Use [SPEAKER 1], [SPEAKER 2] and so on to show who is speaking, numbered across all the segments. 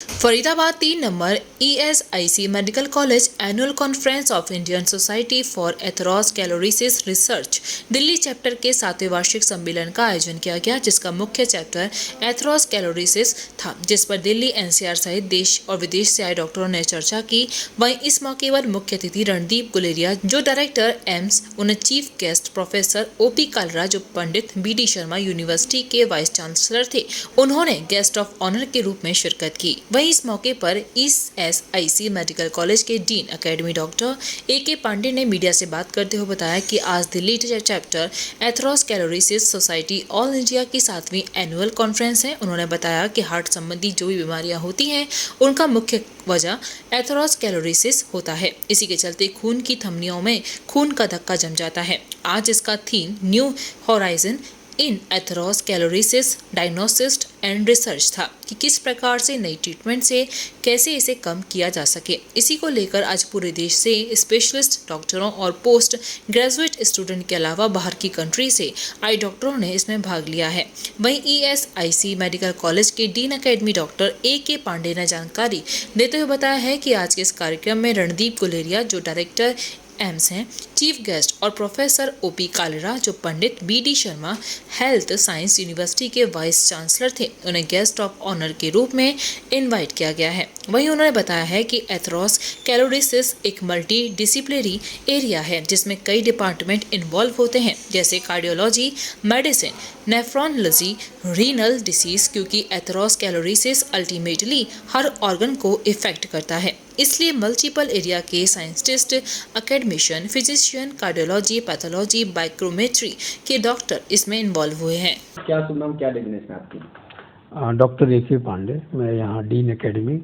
[SPEAKER 1] Faridabad 3 number ESIC medical college annual conference of Indian society for atherosclerosis research Delhi chapter के 7वें वार्षिक सम्मेलन का आयोजन किया गया, जिसका मुख्य चैप्टर एथेरोस्क्लेरोसिस था, जिस पर दिल्ली NCR सहित देश और विदेश से आए डॉक्टरों ने चर्चा की। वहीं इस मौके पर मुख्य अतिथि रणदीप गुलेरिया जो डायरेक्टर एम्स, उन्हें chief guest professor OP Kalra जो पंडित BD शर्मा यूनिवर्सिटी के वाइस चांसलर थे, उन्होंने गेस्ट ऑफ ऑनर के रूप में शिरकत की। वहीं इस मौके पर ESIC मेडिकल कॉलेज के dean academy doctor AK Pandey ने मीडिया से बात करते हुए बताया कि आज Delhi chapter atherosclerosis society all India की 7वीं एनुअल कॉन्फ्रेंस है। उन्होंने बताया कि हार्ट संबंधी जो भी बीमारियां होती हैं, उनका मुख्य वजह एथेरोस्क्लेरोसिस होता है। इसी के चलते खून की धमनियों में खून का धक्का जम जाता है। आज इसका theme new horizon in atherosclerosis diagnosis and research था कि किस प्रकार से नई ट्रीटमेंट से कैसे इसे कम किया जा सके। इसी को लेकर आज पूरे देश से स्पेशलिस्ट डॉक्टरों और पोस्ट ग्रेजुएट स्टूडेंट के अलावा बाहर की कंट्री से आए डॉक्टरों ने इसमें भाग लिया है। वहीं ESIC मेडिकल कॉलेज के dean academy doctor AK Pandey ने जानकारी देते हुए बताया है कि आज के इस कार्यक्रम में रणदीप गुलेरिया जो डायरेक्टर एम्स हैं, चीफ गेस्ट और प्रोफेसर OP कालरा जो Pandit BD Sharma health science university के वाइस चांसलर थे, उन्हें गेस्ट ऑफ ऑनर के रूप में इनवाइट किया गया है। वहीं उन्होंने बताया है कि एथेरोस्क्लेरोसिस एक मल्टी डिसिप्लिनरी एरिया है, जिसमें कई डिपार्टमेंट इन्वॉल्व होते हैं, जैसे cardiology, medicine, nephrology, renal disease, क्योंकि एथेरोस्क्लेरोसिस अल्टीमेटली हर ऑर्गन को इफेक्ट करता है। इसलिए मल्टीपल एरिया के scientist, academician, physician, cardiology, pathology, biochemistry के डॉक्टर इसमें इन्वॉल्व हुए हैं।
[SPEAKER 2] क्या शुभ नाम, क्या डिग्नेशन है आपकी?
[SPEAKER 3] डॉक्टर AK पांडे, मैं यहाँ dean academy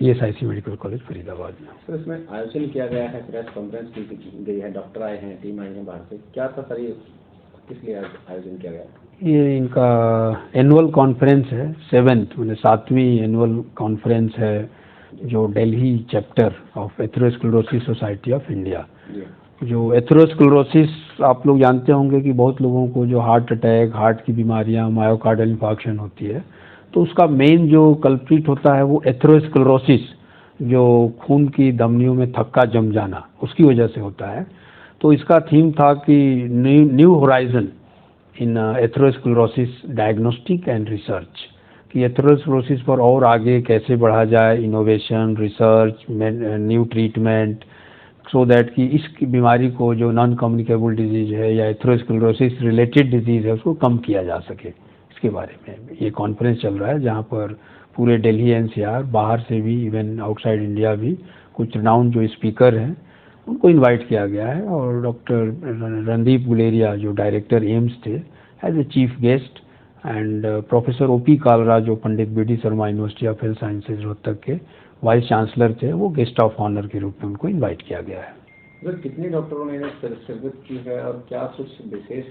[SPEAKER 3] ESIC medical college Faridabad में।
[SPEAKER 2] सर, इसमें आयोजन किया गया है, प्रेस कॉन्फ्रेंस की गई है, डॉक्टर आए हैं, टीम आई है बाहर से, क्या था सर, ये किस लिए आयोजन किया गया?
[SPEAKER 3] ये इनका एनुअल कॉन्फ्रेंस है, 7वीं एनुअल कॉन्फ्रेंस है, जो Delhi chapter of atherosclerosis society of India. जो एथेरोस्क्लेरोसिस आप लोग जानते होंगे कि बहुत लोगों को जो हार्ट अटैक, हार्ट की बीमारियां, मायोकार्डियल इंफार्क्शन होती है, तो उसका मेन जो कल्प्रिट होता है वो एथेरोस्क्लेरोसिस, जो खून की धमनियों में थक्का जम जाना, उसकी वजह से होता है। तो इसका थीम था कि new horizon in atherosclerosis diagnostic and research, कि एथेरोस्क्लेरोसिस पर और आगे कैसे बढ़ा जाए, innovation, research, new treatment, so that कि इस बीमारी को जो नॉन कम्युनिकेबल डिजीज है या एथेरोस्क्लेरोसिस रिलेटेड डिजीज है उसको कम किया जा सके। इसके बारे में ये कॉन्फ्रेंस चल रहा है, जहाँ पर पूरे दिल्ली NCR, बाहर से भी, इवन आउटसाइड इंडिया भी कुछ रिनाउंड जो स्पीकर हैं उनको इनवाइट किया गया है। और डॉक्टर रणदीप गुलेरिया जो डायरेक्टर एम्स थे as a chief guest, and professor OP Kalra जो Pandit BD Sharma university of health sciences Rohtak के वाइस चांसलर थे, वो गेस्ट ऑफ ऑनर के रूप में उनको इनवाइट किया गया है।
[SPEAKER 2] सर, कितने डॉक्टरों ने शिरकत की है और क्या कुछ विशेष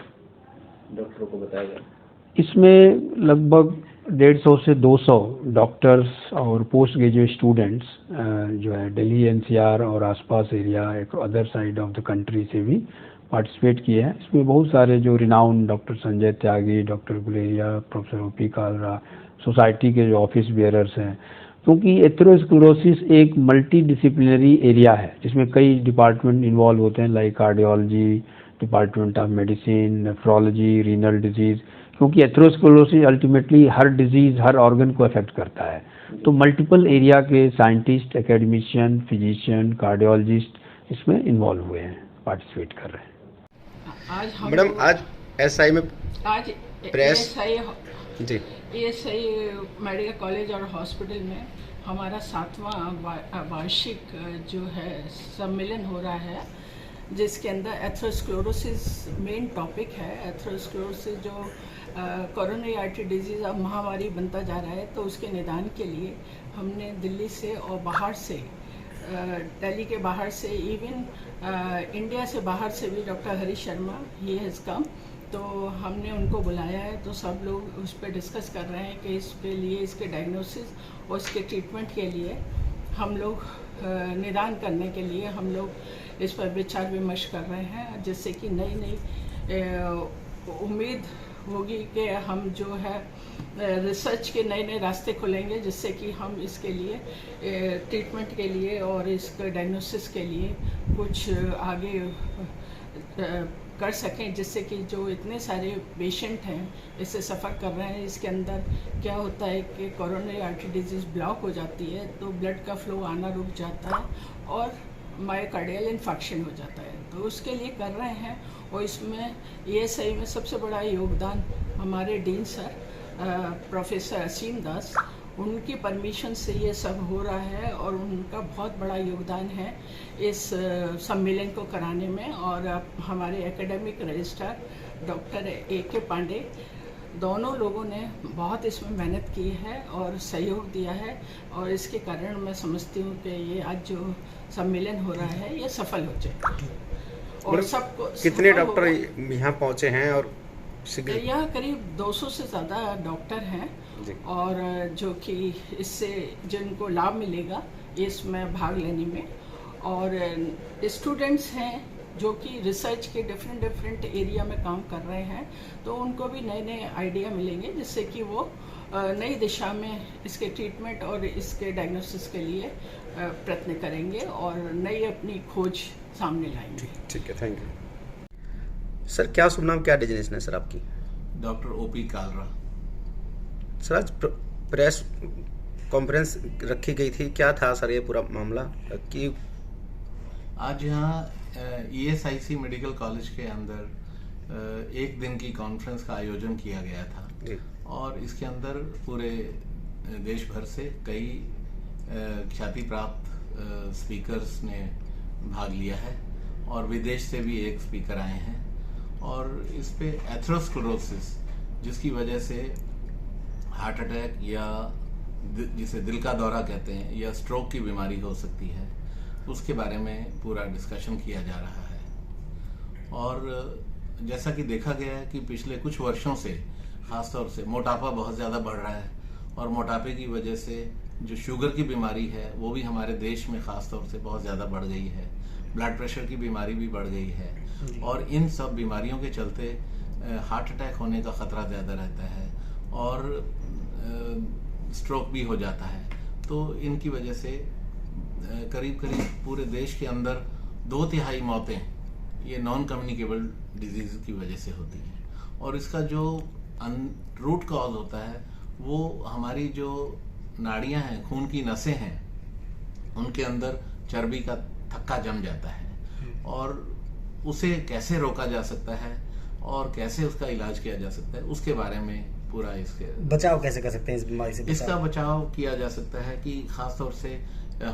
[SPEAKER 2] डॉक्टरों को बताया गया?
[SPEAKER 3] इसमें लगभग 150 से 200 डॉक्टर्स और पोस्ट ग्रेजुएट स्टूडेंट्स जो है दिल्ली NCR और आसपास एरिया, एक other side of the country से भी पार्टिसिपेट किए हैं। इसमें बहुत सारे जो renowned doctor Sanjay Tyagi, doctor Guleria, professor OP Kalra, society के जो ऑफिस बियरर्स हैं, क्योंकि एथेरोस्क्लेरोसिस एक मल्टी डिसिप्लिनरी एरिया है जिसमें कई डिपार्टमेंट इन्वॉल्व होते हैं, like cardiology, department of medicine, nephrology, renal disease, क्योंकि एथेरोस्क्लेरोसिस अल्टीमेटली हर डिजीज, हर ऑर्गन को अफेक्ट करता है। तो मल्टीपल एरिया के साइंटिस्ट, एकेडमिशियन, फिजिशियन, कार्डियोलॉजिस्ट इसमें इन्वॉल्व हुए हैं, पार्टिसिपेट कर रहे हैं।
[SPEAKER 2] मैडम, आज SI में
[SPEAKER 4] आज
[SPEAKER 2] प्रेस जी
[SPEAKER 4] ESI मेडिकल कॉलेज और हॉस्पिटल में हमारा 7वां वार्षिक जो है सम्मेलन हो रहा है, जिसके अंदर एथेरोस्क्लेरोसिस मेन टॉपिक है। एथेरोस्क्लेरोसिस जो कोरोनरी आर्टरी डिजीज़ अब महामारी बनता जा रहा है, तो उसके निदान के लिए हमने दिल्ली से और बाहर से, दिल्ली के बाहर से, इवन इंडिया से बाहर से भी doctor Harish Sharma he has come, तो हमने उनको बुलाया है। तो सब लोग उस पर डिस्कस कर रहे हैं कि इस पे लिए, इसके डायग्नोसिस और इसके ट्रीटमेंट के लिए हम लोग निदान करने के लिए हम लोग इस पर विचार विमर्श कर रहे हैं, जिससे कि नई उम्मीद होगी कि हम जो है रिसर्च के नए नए रास्ते खोलेंगे, जिससे कि हम इसके लिए ट्रीटमेंट के लिए और इसके डायग्नोसिस के लिए कुछ आगे कर सकें, जिससे कि जो इतने सारे पेशेंट हैं इससे सफ़र कर रहे हैं। इसके अंदर क्या होता है कि कोरोनरी आर्टरी डिजीज़ ब्लॉक हो जाती है तो ब्लड का फ्लो आना रुक जाता है और मायोकार्डियल इन्फेक्शन हो जाता है, तो उसके लिए कर रहे हैं। और इसमें ये सही में सबसे बड़ा योगदान हमारे डीन सर प्रोफेसर असीम दास, उनकी परमिशन से ये सब हो रहा है और उनका बहुत बड़ा योगदान है इस सम्मेलन को कराने में। और हमारे academic registrar doctor A.K. Pandey, दोनों लोगों ने बहुत इसमें मेहनत की है और सहयोग दिया है, और इसके कारण मैं समझती हूँ कि ये आज जो सम्मेलन हो रहा है ये सफल हो जाएगा और सबको।
[SPEAKER 2] कितने डॉक्टर यहाँ पहुँचे हैं और
[SPEAKER 4] यहाँ करीब 200 से ज़्यादा डॉक्टर हैं और जो कि इससे जिनको लाभ मिलेगा इसमें भाग लेने में, और स्टूडेंट्स हैं जो कि रिसर्च के डिफरेंट एरिया में काम कर रहे हैं, तो उनको भी नए नए आइडिया मिलेंगे, जिससे कि वो नई दिशा में इसके ट्रीटमेंट और इसके डायग्नोसिस के लिए प्रयत्न करेंगे और नई अपनी खोज सामने लाएंगे।
[SPEAKER 2] ठीक है, थैंक यू सर। क्या शुभ नाम, क्या डिजिनेशन है सर आपकी?
[SPEAKER 5] Doctor O.P. कालरा।
[SPEAKER 2] सर आज प्रेस कॉन्फ्रेंस रखी गई थी, क्या था सर ये पूरा मामला कि
[SPEAKER 5] आज यहाँ ESIC मेडिकल कॉलेज के अंदर एक दिन की कॉन्फ्रेंस का आयोजन किया गया था
[SPEAKER 2] जी।
[SPEAKER 5] और इसके अंदर पूरे देश भर से कई ख्याति प्राप्त स्पीकर्स ने भाग लिया है और विदेश से भी एक स्पीकर आए हैं, और इस पे एथेरोस्क्लेरोसिस, जिसकी वजह से हार्ट अटैक या जिसे दिल का दौरा कहते हैं या स्ट्रोक की बीमारी हो सकती है, उसके बारे में पूरा डिस्कशन किया जा रहा है। और जैसा कि देखा गया है कि पिछले कुछ वर्षों से खासतौर से मोटापा बहुत ज़्यादा बढ़ रहा है, और मोटापे की वजह से जो शुगर की बीमारी है वो भी हमारे देश में खासतौर से बहुत ज़्यादा बढ़ गई है, ब्लड प्रेशर की बीमारी भी बढ़ गई है, और इन सब बीमारियों के चलते हार्ट अटैक होने का ख़तरा ज़्यादा रहता है और स्ट्रोक भी हो जाता है। तो इनकी वजह से करीब पूरे देश के अंदर 2/3 मौतें ये नॉन कम्युनिकेबल डिजीज़ की वजह से होती हैं, और इसका जो रूट कॉज होता है वो हमारी जो नाड़ियां हैं, खून की नसें हैं, उनके अंदर चर्बी का थक्का जम जाता है, और उसे कैसे रोका जा सकता है और कैसे उसका इलाज किया जा सकता है उसके बारे में पूरा इसके
[SPEAKER 6] बचाव कैसे कर सकते हैं इस बीमारी से?
[SPEAKER 5] इसका बचाव किया जा सकता है कि खासतौर से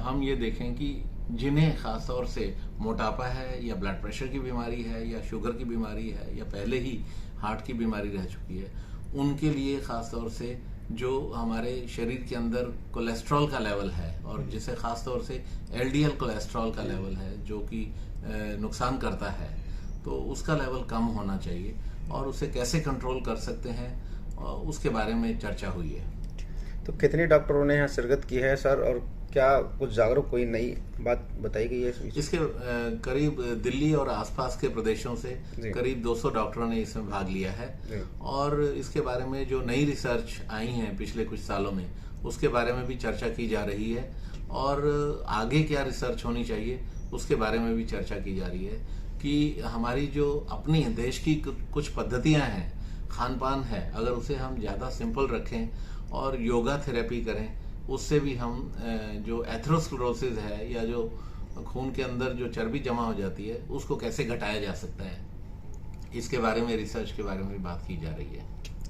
[SPEAKER 5] हम ये देखें कि जिन्हें खासतौर से मोटापा है या ब्लड प्रेशर की बीमारी है या शुगर की बीमारी है या पहले ही हार्ट की बीमारी रह चुकी है, उनके लिए खासतौर से जो हमारे शरीर के अंदर कोलेस्ट्रॉल का लेवल है, और जिसे खासतौर से LDL कोलेस्ट्रॉल का लेवल है जो कि नुकसान करता है, तो उसका लेवल कम होना चाहिए, और उसे कैसे कंट्रोल कर सकते हैं उसके बारे में चर्चा हुई है।
[SPEAKER 2] तो कितने डॉक्टरों ने यहाँ शिरकत की है सर, और क्या कुछ जागरूक कोई नई बात बताई गई है?
[SPEAKER 5] इसके करीब दिल्ली और आसपास के प्रदेशों से करीब 200 डॉक्टरों ने इसमें भाग लिया है, और इसके बारे में जो नई रिसर्च आई हैं पिछले कुछ सालों में उसके बारे में भी चर्चा की जा रही है, और आगे क्या रिसर्च होनी चाहिए उसके बारे में भी चर्चा की जा रही है कि हमारी जो अपनी देश की कुछ पद्धतियां हैं, खान पान है, अगर उसे हम ज़्यादा सिंपल रखें और योगा थेरेपी करें, उससे भी हम जो एथेरोस्क्लेरोसिस है या जो खून के अंदर जो चर्बी जमा हो जाती है उसको कैसे घटाया जा सकता है, इसके बारे में रिसर्च के बारे में भी बात की जा रही है।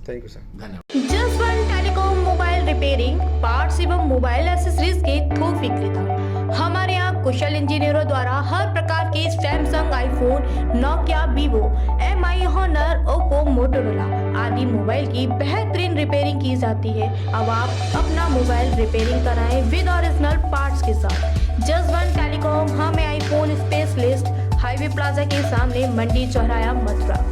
[SPEAKER 2] Thank you sir.
[SPEAKER 5] धन्यवाद।
[SPEAKER 7] Jaswant telecom mobile repairing, parts एवं मोबाइल एक्सेसरीज के थोक विक्रेता। हमारे यहाँ कुशल इंजीनियरों द्वारा हर प्रकार के Samsung, iPhone, Nokia, Vivo, MI, Honor, Oppo, Motorola आदि मोबाइल की बेहतरीन रिपेयरिंग की जाती है। अब आप अपना मोबाइल रिपेयरिंग कराएं विद ओरिजिनल पार्ट्स के साथ। जसवंत टेलीकॉम, हमें आईफोन स्पेशलिस्ट, हाईवे प्लाजा के सामने, मंडी चौराया, मथुरा।